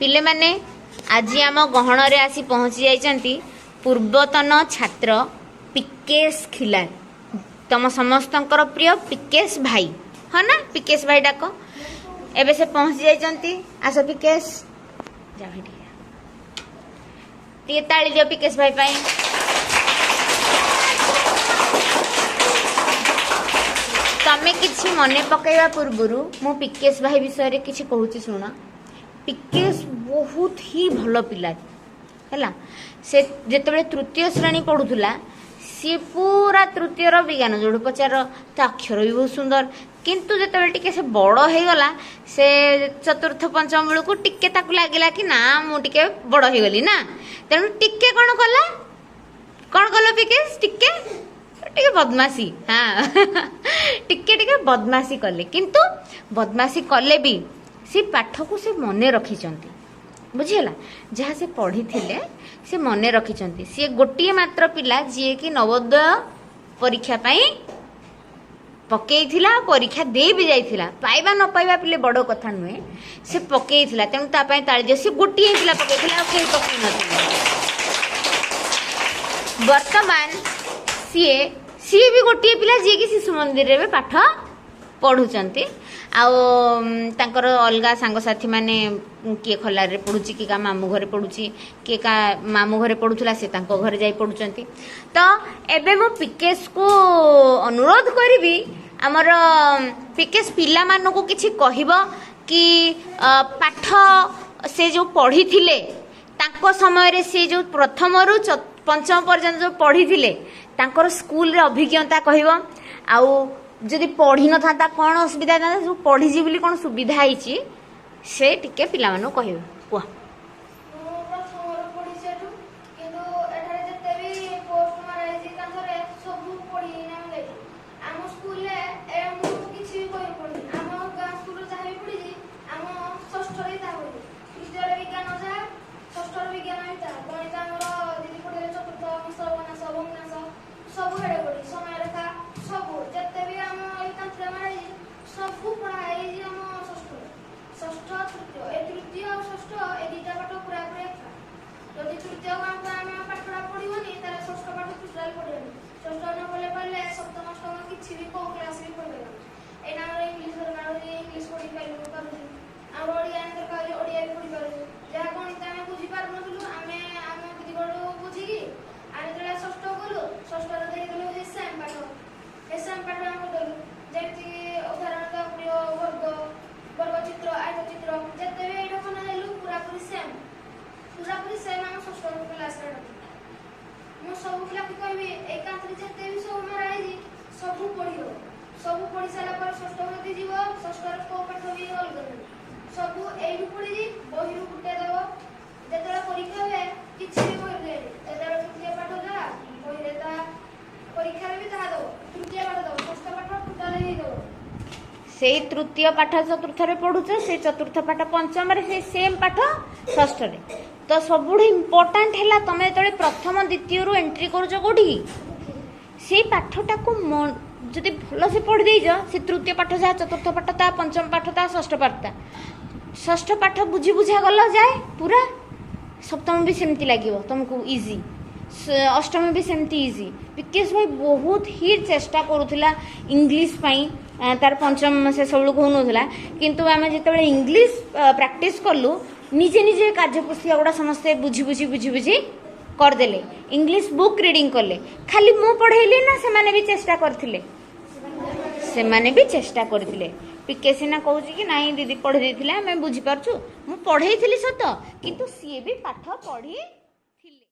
पिले माने आज आम गहन रे आसी पहुँची जाइछंती पूर्वतन छात्र पिकेश खिलार तम समस्तंकर प्रिय पिकेश भाई हाँ ना पिकेश भाई डाक एबे से पहुँची जाइछंती आस पिकेश जा टे ताली दियो पिकेश भाई पाई तमे किछि मने पकेवा पूर्वरु मु पिकेश भाई विषय रे किछि कहूची सुना पिकेश बहुत ही भल पिला है से जिते तृतीय श्रेणी पढ़ुला सी पूरा तृतीय विज्ञान जोड़ पचार अक्षर भी बहुत सुंदर किंतु जिते टिके से बड़ हो गला से चतुर्थ पंचम बेलू को टिके ताकू लगिला कि ना मु टिके बड़ हो गली ना तेणु टिके कौन कला पिकेश टिके टिके बदमाशी हाँ टिके टिके बदमाशी कले किंतु बदमाशी कले भी से पाठ को से मने रखिचंती बुझीला जहाँ से पढ़ी थिले से मने रखिचंती सी गोटे मात्र पिला जी कि नवोदय परीक्षा पाई पकेइथिला परीक्षा दे भी जाइथिला पाइबा न पाइबा पिले बड़ कथा नुहे से पकेइथिला तेणु ता पई ताळी जे से गोटे पिला पकेइथिला आ केही पकेइ नथिला वर्तमान सी भी गोटे पिला जी कि शिशु मंदिर रे पाठ पढ़ुचंती आर अलग सांगसाथी माने किए खलार रे पढ़ुची कि का मामू घरे पढ़ुची किए का मामू घरे पढ़ुला से तांको घरे जाई पढ़ुचंती तो एबे मो पिकेश को अनुरोध करिवि हमर पिकेश पिला मानो को किछि कहिबो कि पाठ से जो पढ़ी थिले तांको समय रे से जो प्रथम रु पंचम पर्यंत जो पढ़ी थिले तांकर स्कूल रे अभिज्ञता कहिबो आउ जदि पढ़ी न था कौन असुविधा था जो पढ़ी जी बोली कौन सुविधा होईची से टिके पिला मानो कहिबो कुआ ସବୁ ପଢି ସାରା ପରେ ଷଷ୍ଠ ଗତି ଯିବ ଷଷ୍ଠର କୋ ପାଠ ବି ଅଲଗା ସବୁ ଏଇଠୁ ପଢିଜି ବହିରୁ ଗୁଟେ ଦେବ ଯେତେବେଳେ ପରୀକ୍ଷା ହୁଏ କିଛି ବି ବହି ଦେବେ ଯେତେବେଳେ ତୃତୀୟ ପାଠ ଯାହା ବହିରେ ତା ପରୀକ୍ଷାରେ ବି ତାହା ଦେବ ତୃତୀୟ ପାଠ ଦେବ ଷଷ୍ଠ ପାଠ ଟୋଟାଲ ହିଁ ଦେବ सेई तृतीय पाठ चतुर्थ रे पढ़ुछ से चतुर्थ पाठ पंचम रे से सेम पाठ षष्ठ रे तो सबुठ इम्पोर्टाट है तमें जो प्रथम द्वितीय रु एंट्री करुच कौटी से पाठटा को जदि भल से पढ़ी देज से तृतीय पाठ जहाँ चतुर्थ पाठ ता पंचम पाठ ता षष्ठ पाठ बुझी बुझा गल जाए पूरा सप्तम भी सेमती लगे तुमको इजी अष्टम भी सेमती इजी पिकेश भाई बहुत ही चेष्टा करूला इंग्लिश तार पंचम से सब लोग होनुला किंतु आम जो इंग्लिश प्रैक्टिस कलु निजे निजे कार्यपुस्तिका गुड़ा समस्ते बुझी बुझी बुझी बुझी करदेले इंग्लिश बुक रीडिंग कले खाली मु पढ़ेली ना से माने भी चेष्टा करथिले पिके सीना कहूँ कि नाई दीदी पढ़े देथिले मैं बुझी पारछु मु पढ़ेइथिली सत किंतु सी भी पाठ पढ़ी